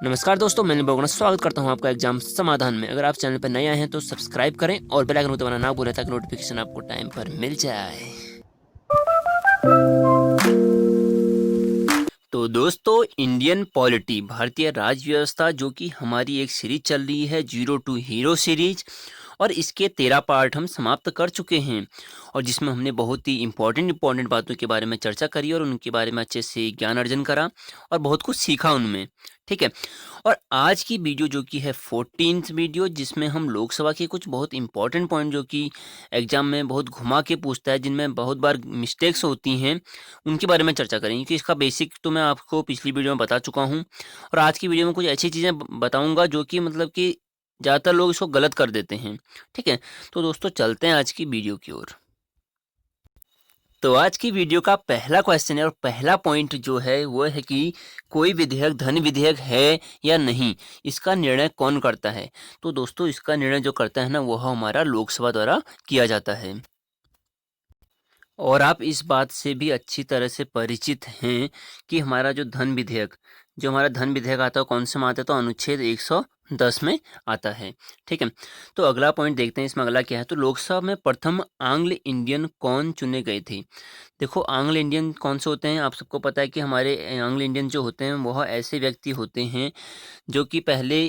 नमस्कार दोस्तों, मैं निम्बोगना स्वागत करता हूं आपका एग्जाम समाधान में। अगर आप चैनल पर नए आए हैं तो सब्सक्राइब करें और बेल आइकन दबाना ना भूलें ताकि नोटिफिकेशन आपको टाइम पर मिल जाए। तो दोस्तों, इंडियन पॉलिटी भारतीय राज्य व्यवस्था जो कि हमारी एक सीरीज चल रही है जीरो टू हीरो सीरीज, और इसके 13 पार्ट हम समाप्त कर चुके हैं और जिसमें हमने बहुत ही इंपॉर्टेंट बातों के बारे में चर्चा करी और उनके बारे में अच्छे से ज्ञान अर्जन करा और बहुत कुछ सीखा उनमें। ठीक है। और आज की वीडियो जो कि है 14th वीडियो, जिसमें हम लोकसभा के कुछ बहुत इंपॉर्टेंट पॉइंट जो कि एग्जाम में बहुत घुमा के पूछता है, जिनमें बहुत बार मिस्टेक्स होती हैं, उनके बारे में चर्चा करेंगे। क्योंकि इसका बेसिक तो मैं आपको पिछली वीडियो में बता चुका हूँ और आज की वीडियो में कुछ ऐसी चीज़ें बताऊंगा जो कि मतलब कि ज़्यादातर लोग इसको गलत कर देते हैं। ठीक है। तो दोस्तों, चलते हैं आज की वीडियो की ओर। तो आज की वीडियो का पहला क्वेश्चन है और पहला पॉइंट जो है वो है कि कोई विधेयक धन विधेयक है या नहीं, इसका निर्णय कौन करता है। तो दोस्तों, इसका निर्णय जो करता है ना, वो हमारा लोकसभा द्वारा किया जाता है। और आप इस बात से भी अच्छी तरह से परिचित हैं कि हमारा जो हमारा धन विधेयक आता है कौन से में आता है, तो अनुच्छेद 110 में आता है। ठीक है। तो अगला पॉइंट देखते हैं, इसमें अगला क्या है। तो लोकसभा में प्रथम आंग्ल इंडियन कौन चुने गए थे। देखो, आंग्ल इंडियन कौन से होते हैं, आप सबको पता है कि हमारे आंग्ल इंडियन जो होते हैं वह ऐसे व्यक्ति होते हैं जो कि पहले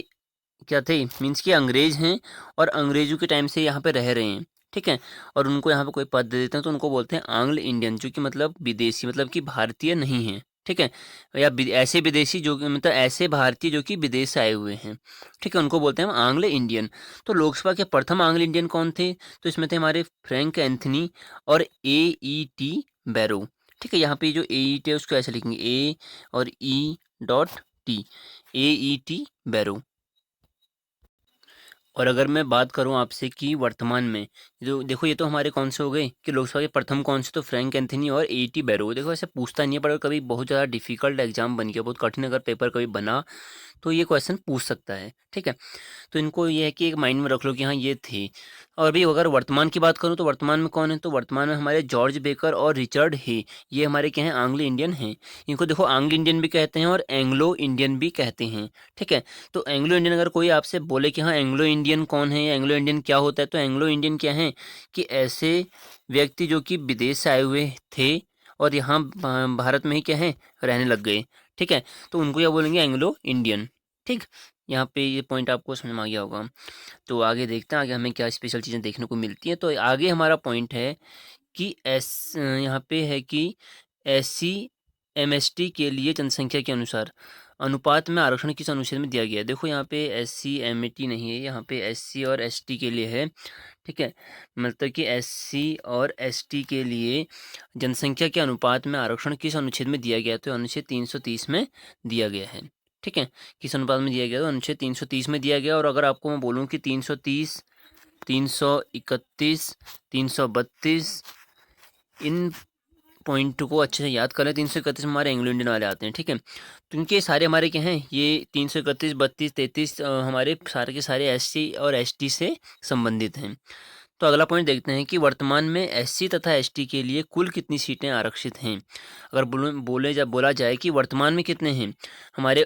क्या थे, मीन्स कि अंग्रेज हैं और अंग्रेजों के टाइम से यहाँ पे रह रहे हैं। ठीक है। और उनको यहाँ पे कोई पद दे देते हैं तो उनको बोलते हैं आंग्ल इंडियन, जो कि मतलब विदेशी, मतलब कि भारतीय नहीं है। ठीक है। या ऐसे विदेशी जो कि मतलब ऐसे भारतीय जो कि विदेश से आए हुए हैं। ठीक है, उनको बोलते हैं हम आंग्ल इंडियन। तो लोकसभा के प्रथम आंग्ल इंडियन कौन थे, तो इसमें थे हमारे फ्रैंक एंथनी और AET बैरो। ठीक है। यहाँ पे जो AET है उसको ऐसे लिखेंगे, A और E.T, AET बैरो। और अगर मैं बात करूं आपसे कि वर्तमान में जो देखो, ये तो हमारे कौन से हो गए कि लोकसभा के प्रथम कौन से, तो फ्रैंक एंथनी और AET बैरो। देखो, ऐसे पूछता नहीं है, पर कभी बहुत ज़्यादा डिफिकल्ट एग्जाम बन गया, बहुत कठिन अगर पेपर कभी बना तो ये क्वेश्चन पूछ सकता है। ठीक है। तो इनको ये है कि एक माइंड में रख लो कि हाँ ये थे। और भी अगर वर्तमान की बात करूँ तो वर्तमान में कौन है, तो वर्तमान में हमारे जॉर्ज बेकर और रिचर्ड हे, ये हमारे क्या हैं, आंग्ल इंडियन हैं। इनको देखो आंग्ल इंडियन भी कहते हैं और एंग्लो इंडियन भी कहते हैं। ठीक है। तो एंग्लो इंडियन अगर कोई आपसे बोले कि हाँ एंग्लो इंडियन कौन है या एंग्लो इंडियन क्या होता है, तो एंग्लो इंडियन क्या है कि ऐसे व्यक्ति जो कि विदेश से आए हुए थे और यहाँ भारत में ही क्या है, रहने लग गए। ठीक है। तो उनको क्या बोलेंगे, एंग्लो इंडियन। ठीक। यहाँ पे ये पॉइंट आपको समझ में आ गया होगा। तो आगे देखते हैं आगे हमें क्या स्पेशल चीज़ें देखने को मिलती हैं। तो आगे हमारा पॉइंट है कि यहाँ पे है कि SC MST के लिए जनसंख्या के अनुसार अनुपात में आरक्षण किस अनुच्छेद में दिया गया है। देखो, यहाँ पे SC MAT नहीं है, यहाँ पे SC और ST के लिए है। ठीक है। मतलब कि SC और ST के लिए जनसंख्या के अनुपात में आरक्षण किस अनुच्छेद में दिया गया है, तो अनुच्छेद 330 में दिया गया है। ठीक है। किस अनुपात में दिया गया, तो अनुच्छेद 330 में दिया गया। और अगर आपको मैं बोलूँ कि 330, 331, 332, इन पॉइंट को अच्छे से याद करें। 331 में हमारे एंग्लो इंडियन वाले आते हैं। ठीक है। तो इनके सारे हमारे क्या हैं, ये 331, 32, 33 हमारे सारे के सारे SC और ST से संबंधित हैं। तो अगला पॉइंट देखते हैं कि वर्तमान में SC तथा ST के लिए कुल कितनी सीटें आरक्षित हैं। अगर बोला जाए कि वर्तमान में कितने हैं, हमारे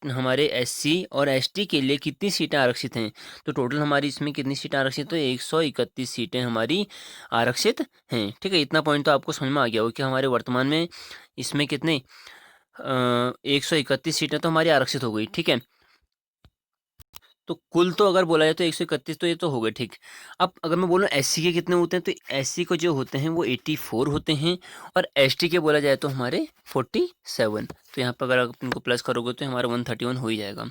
हमारे SC और ST के लिए कितनी सीटें आरक्षित हैं, तो टोटल हमारी इसमें कितनी सीटें आरक्षित, तो 131 सीटें हमारी आरक्षित हैं। ठीक है। इतना पॉइंट तो आपको समझ में आ गया हो कि हमारे वर्तमान में इसमें कितने 131 सीटें तो हमारी आरक्षित हो गई। ठीक है। तो कुल तो अगर बोला जाए तो 131 तो ये तो हो गए। ठीक। अब अगर मैं बोलूँ SC के कितने होते हैं, तो SC को जो होते हैं वो 84 होते हैं और ST के बोला जाए तो हमारे 47। तो यहाँ पर अगर आप इनको प्लस करोगे तो हमारा 131 हो ही जाएगा।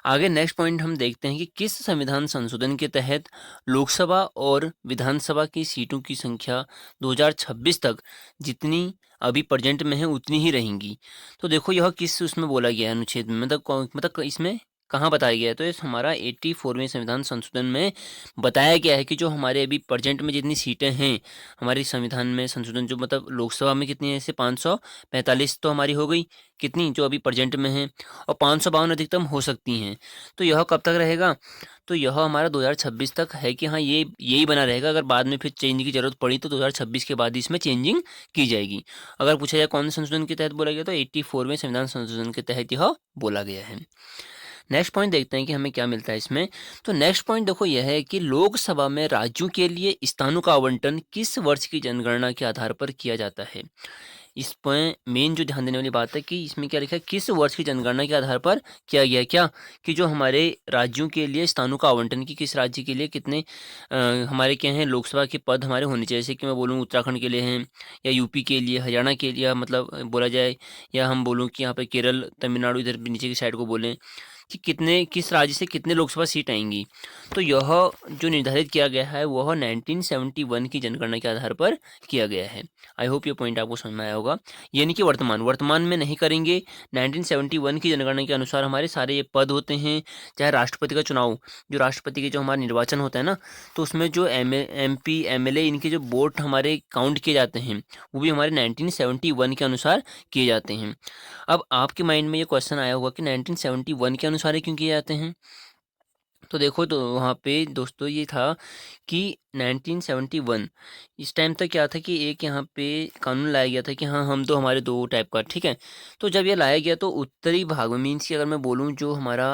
आगे नेक्स्ट पॉइंट हम देखते हैं कि किस संविधान संशोधन के तहत लोकसभा और विधानसभा की सीटों की संख्या 2026 तक जितनी अभी प्रेजेंट में है उतनी ही रहेंगी। तो देखो, यह किस उसमें बोला गया है अनुच्छेद में, मतलब इसमें कहाँ बताया गया है? तो ये हमारा 84वें संविधान संशोधन में बताया गया है कि जो हमारे अभी प्रेजेंट में जितनी सीटें हैं हमारी संविधान में संशोधन, जो मतलब लोकसभा में कितनी है, ऐसे 545 तो हमारी हो गई, कितनी जो अभी प्रेजेंट में है, और 552 अधिकतम हो सकती हैं। तो यह कब तक रहेगा? तो यह हमारा 2026 तक है कि हाँ, ये यही बना रहेगा। अगर बाद में फिर चेंज की जरूरत पड़ी तो 2026 के बाद इसमें चेंजिंग की जाएगी। अगर पूछा जाए कौन से संशोधन के तहत बोला गया, तो 84वें संविधान संशोधन के तहत यह बोला गया है। नेक्स्ट पॉइंट देखते हैं कि हमें क्या मिलता है इसमें। तो नेक्स्ट पॉइंट देखो यह है कि लोकसभा में राज्यों के लिए स्थानों का आवंटन किस वर्ष की जनगणना के आधार पर किया जाता है। इसमें मेन जो ध्यान देने वाली बात है कि इसमें क्या लिखा है, किस वर्ष की जनगणना के आधार पर किया गया है। क्या कि जो हमारे राज्यों के लिए स्थानों का आवंटन, की किस राज्य के लिए कितने हमारे क्या हैं लोकसभा के पद हमारे होने चाहिए। जैसे कि मैं बोलूँ उत्तराखंड के लिए हैं, या यूपी के लिए, हरियाणा के लिए, मतलब बोला जाए, या हम बोलूँ कि यहाँ पे केरल, तमिलनाडु, इधर भी नीचे की साइड को बोलें कि कितने किस राज्य से कितने लोकसभा सीट आएंगी। तो यह जो निर्धारित किया गया है वह 1971 की जनगणना के आधार पर किया गया है। आई होप ये पॉइंट आपको समझ में आया होगा। यानी कि वर्तमान में नहीं करेंगे। 1971 की जनगणना के अनुसार हमारे सारे ये पद होते हैं। चाहे राष्ट्रपति का चुनाव, जो राष्ट्रपति के जो हमारा निर्वाचन होता है ना, तो उसमें जो MP MLA इनके जो वोट हमारे काउंट किए जाते हैं वो भी हमारे 1971 के अनुसार किए जाते हैं। अब आपके माइंड में ये क्वेश्चन आया होगा कि 1971 के अनुसार ही क्यों किए जाते हैं। तो देखो, तो वहाँ पे दोस्तों ये था कि 1971 इस टाइम तक क्या था कि एक यहाँ पे कानून लाया गया था कि हाँ, हम तो हमारे दो टाइप का, ठीक है। तो जब ये लाया गया तो उत्तरी भाग में, मीन्स कि अगर मैं बोलूँ जो हमारा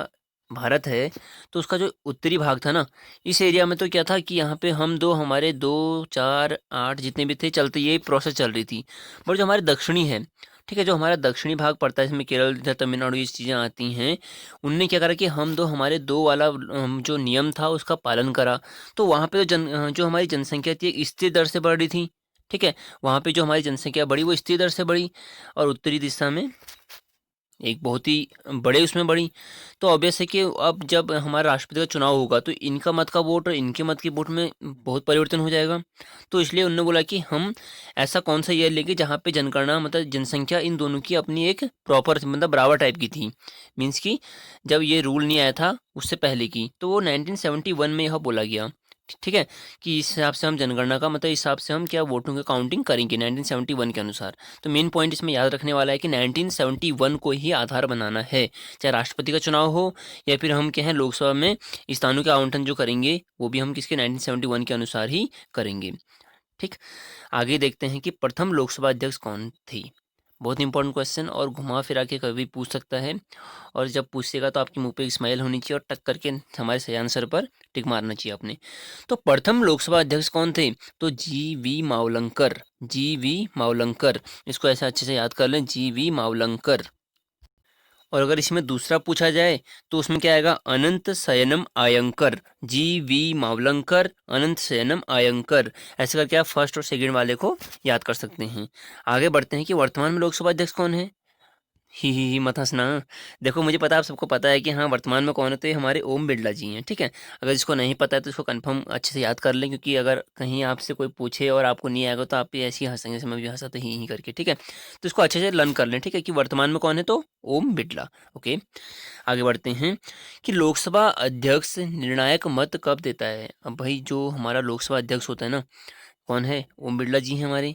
भारत है, तो उसका जो उत्तरी भाग था ना, इस एरिया में तो क्या था कि यहाँ पे हम दो, हमारे 2 4 8 जितने भी थे चलते, यही प्रोसेस चल रही थी। बट जो हमारे दक्षिणी है, ठीक है, जो हमारा दक्षिणी भाग पड़ता है, इसमें केरल, इधर तमिलनाडु, ये चीज़ें आती हैं, उनने क्या करा कि हम दो, हमारे दो वाला जो नियम था उसका पालन करा। तो वहाँ पे जो हमारी जनसंख्या थी एक स्थिर दर से बढ़ रही थी, ठीक है। वहाँ पे जो हमारी जनसंख्या बढ़ी वो स्थिर दर से बढ़ी, और उत्तरी दिशा में एक बहुत ही बड़े उसमें बढ़ी। तो ऑब्वियस है कि अब जब हमारा राष्ट्रपति का चुनाव होगा तो इनका मत का वोट और इनके मत के वोट में बहुत परिवर्तन हो जाएगा। तो इसलिए उन्होंने बोला कि हम ऐसा कौन सा ईयर लेंगे जहाँ पे जनगणना, मतलब जनसंख्या इन दोनों की अपनी एक प्रॉपर, मतलब बराबर टाइप की थी। मीन्स कि जब ये रूल नहीं आया था उससे पहले की, तो वो 1971 में यह बोला गया, ठीक है, कि इस हिसाब से हम जनगणना का, मतलब इस हिसाब से हम क्या वोटों की काउंटिंग करेंगे 1971 के अनुसार। तो मेन पॉइंट इसमें याद रखने वाला है कि 1971 को ही आधार बनाना है, चाहे राष्ट्रपति का चुनाव हो या फिर हम क्या है लोकसभा में स्थानों के आवंटन जो करेंगे वो भी हम किसके 1971 के अनुसार ही करेंगे। ठीक, आगे देखते हैं कि प्रथम लोकसभा अध्यक्ष कौन थी। बहुत इंपॉर्टेंट क्वेश्चन, और घुमा फिरा के कभी पूछ सकता है, और जब पूछेगा तो आपके मुंह पे एक स्माइल होनी चाहिए और टक करके हमारे सही आंसर पर टिक मारना चाहिए आपने। तो प्रथम लोकसभा अध्यक्ष कौन थे? तो GV मावलंकर, GV मावलंकर, इसको ऐसा अच्छे से याद कर लें, GV मावलंकर। और अगर इसमें दूसरा पूछा जाए तो उसमें क्या आएगा, अनंत शयनम आयंकर, GV मावलंकर, अनंत शयनम आयंकर। ऐसे करके आप फर्स्ट और सेकंड वाले को याद कर सकते हैं। आगे बढ़ते हैं कि वर्तमान में लोकसभा अध्यक्ष कौन है। ही मत हंसना। देखो, मुझे पता है, आप सबको पता है कि हाँ वर्तमान में कौन है, तो ये हमारे ओम बिरला जी हैं, ठीक है। अगर जिसको नहीं पता है तो इसको कंफर्म अच्छे से याद कर लें, क्योंकि अगर कहीं आपसे कोई पूछे और आपको नहीं आएगा तो आप भी ऐसे ही हंसेंगे, जैसे मैं भी हंसा तो ही करके, ठीक है। तो इसको अच्छे से लर्न कर लें, ठीक है, कि वर्तमान में कौन है, तो ओम बिरला। ओके, आगे बढ़ते हैं कि लोकसभा अध्यक्ष निर्णायक मत कब देता है। अब भाई जो हमारा लोकसभा अध्यक्ष होता है ना, कौन है, ओम बिरला जी हैं हमारे।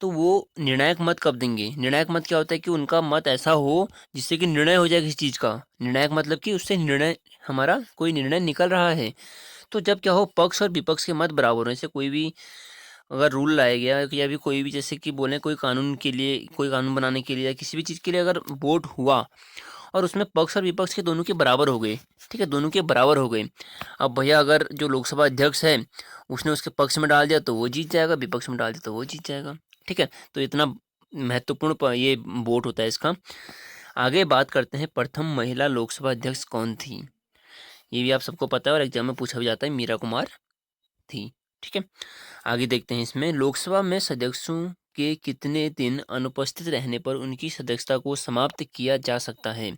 तो वो निर्णायक मत कब देंगे? निर्णायक मत क्या होता है कि उनका मत ऐसा हो जिससे कि निर्णय हो जाए किसी चीज़ का। निर्णायक मतलब कि उससे निर्णय, हमारा कोई निर्णय निकल रहा है। तो जब क्या हो, पक्ष और विपक्ष के मत बराबर हो। जैसे कोई भी अगर रूल लाया गया, या भी कोई भी, जैसे कि बोले कोई कानून के लिए, कोई कानून बनाने के लिए या किसी भी चीज़ के लिए अगर वोट हुआ और उसमें पक्ष और विपक्ष के दोनों के बराबर हो गए, ठीक है, दोनों के बराबर हो गए। अब भैया अगर जो लोकसभा अध्यक्ष है उसने उसके पक्ष में डाल दिया तो वो जीत जाएगा, विपक्ष में डाल दिया तो वो जीत जाएगा, ठीक है। तो इतना महत्वपूर्ण ये वोट होता है इसका। आगे बात करते हैं प्रथम महिला लोकसभा अध्यक्ष कौन थी। ये भी आप सबको पता है और एग्जाम में पूछा भी जाता है, मीरा कुमार थी, ठीक है। आगे देखते हैं इसमें, लोकसभा में सदस्यों के कितने दिन अनुपस्थित रहने पर उनकी सदस्यता को समाप्त किया जा सकता है।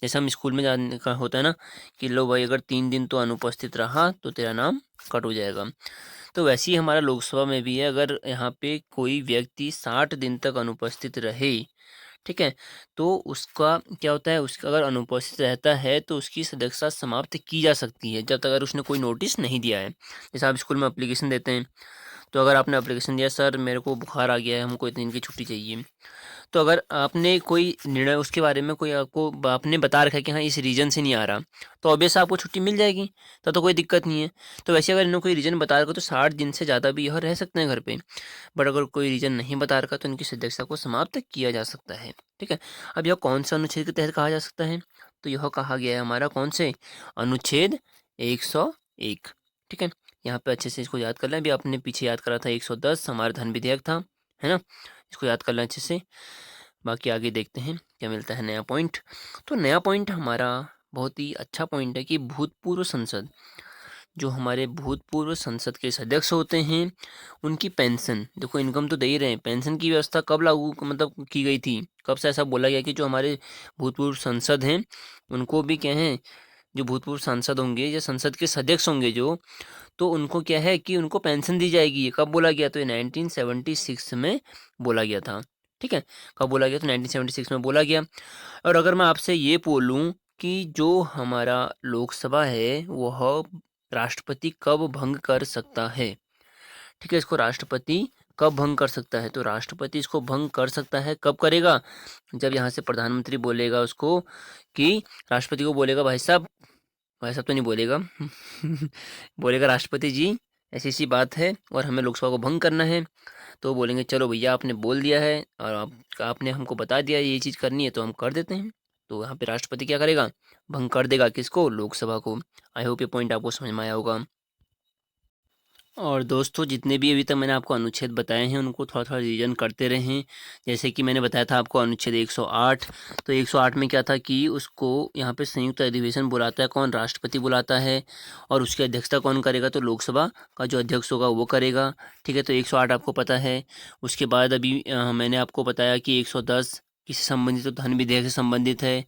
जैसे हम स्कूल में जाने का होता है ना, कि लो भाई अगर 3 दिन तो अनुपस्थित रहा तो तेरा नाम कट हो जाएगा। तो वैसे ही हमारा लोकसभा में भी है, अगर यहाँ पे कोई व्यक्ति 60 दिन तक अनुपस्थित रहे, ठीक है? तो उसका क्या होता है, उसका अगर अनुपस्थित रहता है तो उसकी सदस्यता समाप्त की जा सकती है, जब तक अगर उसने कोई नोटिस नहीं दिया है। जैसे आप स्कूल में एप्लीकेशन देते हैं, तो अगर आपने एप्लीकेशन दिया, सर मेरे को बुखार आ गया है, हमको इतने दिन की छुट्टी चाहिए। तो अगर आपने कोई निर्णय उसके बारे में कोई आपको आपने बता रखा है कि हाँ इस रीज़न से नहीं आ रहा, तो ऑब्वियस आपको छुट्टी मिल जाएगी, तब तो कोई दिक्कत नहीं है। तो वैसे अगर इन्होंने कोई रीज़न बता रखा तो 60 दिन से ज़्यादा भी यह रह सकते हैं घर पे। बट अगर कोई रीज़न नहीं बता रखा तो इनकी सदस्यता को समाप्त किया जा सकता है। ठीक है? अब यह कौन सा अनुच्छेद के तहत कहा जा सकता है? तो यह कहा गया है हमारा कौन से? अनुच्छेद 101। ठीक है? यहाँ पे अच्छे से इसको याद कर लें। अभी आपने पीछे याद करा था 110 हमारा धन विधेयक था, है ना? इसको याद कर लें अच्छे से। बाकी आगे देखते हैं क्या मिलता है नया पॉइंट। तो नया पॉइंट हमारा बहुत ही अच्छा पॉइंट है कि भूतपूर्व संसद, जो हमारे भूतपूर्व संसद के सदस्य होते हैं, उनकी पेंशन, देखो इनकम तो दे ही रहे हैं, पेंशन की व्यवस्था कब लागू मतलब की गई थी, कब से ऐसा बोला गया कि जो हमारे भूतपूर्व संसद हैं उनको भी क्या है, जो भूतपूर्व सांसद होंगे या संसद के सदस्य होंगे जो, तो उनको क्या है कि उनको पेंशन दी जाएगी। ये कब बोला गया? तो ये 1976 में बोला गया था। ठीक है? कब बोला गया? तो 1976 में बोला गया। और अगर मैं आपसे ये बोलूँ कि जो हमारा लोकसभा है वह राष्ट्रपति कब भंग कर सकता है? ठीक है, इसको राष्ट्रपति कब भंग कर सकता है? तो राष्ट्रपति इसको भंग कर सकता है, कब करेगा? जब यहाँ से प्रधानमंत्री बोलेगा उसको कि राष्ट्रपति को बोलेगा, भाई साहब तो नहीं बोलेगा बोलेगा राष्ट्रपति जी ऐसी ऐसी बात है और हमें लोकसभा को भंग करना है। तो बोलेंगे चलो भैया आपने बोल दिया है और आपने हमको बता दिया ये चीज़ करनी है तो हम कर देते हैं। तो यहाँ पे राष्ट्रपति क्या करेगा? भंग कर देगा किसको? लोकसभा को। आई होप ये पॉइंट आपको समझ में आया होगा। और दोस्तों जितने भी अभी तक मैंने आपको अनुच्छेद बताए हैं उनको थोड़ा थोड़ा रिवीजन करते रहें। जैसे कि मैंने बताया था आपको अनुच्छेद 108, तो 108 में क्या था कि उसको यहाँ पे संयुक्त अधिवेशन बुलाता है कौन? राष्ट्रपति बुलाता है। और उसकी अध्यक्षता कौन करेगा? तो लोकसभा का जो अध्यक्ष होगा वो करेगा। ठीक है, तो 108 आपको पता है। उसके बाद अभी मैंने आपको बताया कि 110 किससे संबंधित? तो धन विधेयक से संबंधित है।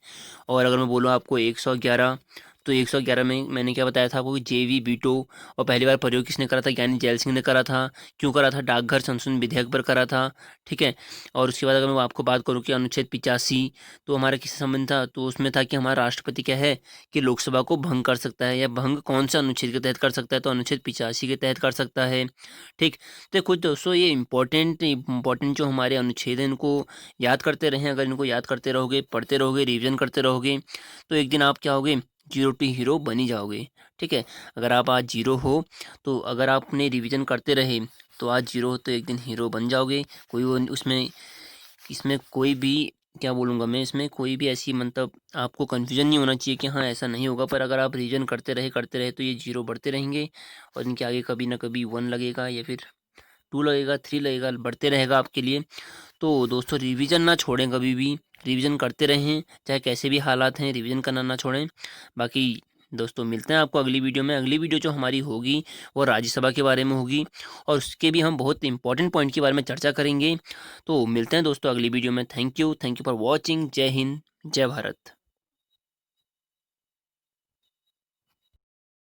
और अगर मैं बोलूँ आपको 111, तो 111 में मैंने क्या बताया था आपको कि जेवी वीटो, और पहली बार प्रयोग किसने करा था? ज्ञानी जैल सिंह ने करा था। क्यों करा था? डाकघर संशोधन विधेयक पर करा था। ठीक है, और उसके बाद अगर मैं आपको बात करूँ कि अनुच्छेद 85 तो हमारा किससे संबंध था? तो उसमें था कि हमारा राष्ट्रपति क्या है कि लोकसभा को भंग कर सकता है, या भंग कौन सा अनुच्छेद के तहत कर सकता है? तो अनुच्छेद 85 के तहत कर सकता है। ठीक, तो कुछ दोस्तों ये इंपॉर्टेंट जो हमारे अनुच्छेद हैं इनको याद करते रहें। अगर इनको याद करते रहोगे, पढ़ते रहोगे, रिविजन करते रहोगे, तो एक दिन आप क्या होगे? जीरो टू हीरो बनी जाओगे। ठीक है, अगर आप आज जीरो हो तो अगर आपने रिवीजन करते रहे तो आज जीरो हो तो एक दिन हीरो बन जाओगे। कोई वो उसमें इसमें कोई भी क्या बोलूँगा मैं, इसमें कोई भी ऐसी मतलब आपको कन्फ्यूजन नहीं होना चाहिए कि हाँ ऐसा नहीं होगा। पर अगर आप रिवीजन करते रहे तो ये जीरो बढ़ते रहेंगे और इनके आगे कभी ना कभी 1 लगेगा या फिर 2 लगेगा, 3 लगेगा, बढ़ते रहेगा आपके लिए। तो दोस्तों रिवीजन ना छोड़ें कभी भी, रिवीजन करते रहें, चाहे कैसे भी हालात हैं, रिवीजन करना ना छोड़ें। बाकी दोस्तों मिलते हैं आपको अगली वीडियो में। अगली वीडियो जो हमारी होगी वो राज्यसभा के बारे में होगी और उसके भी हम बहुत इंपॉर्टेंट पॉइंट के बारे में चर्चा करेंगे। तो मिलते हैं दोस्तों अगली वीडियो में। Thank you for watching. जय हिंद, जय भारत।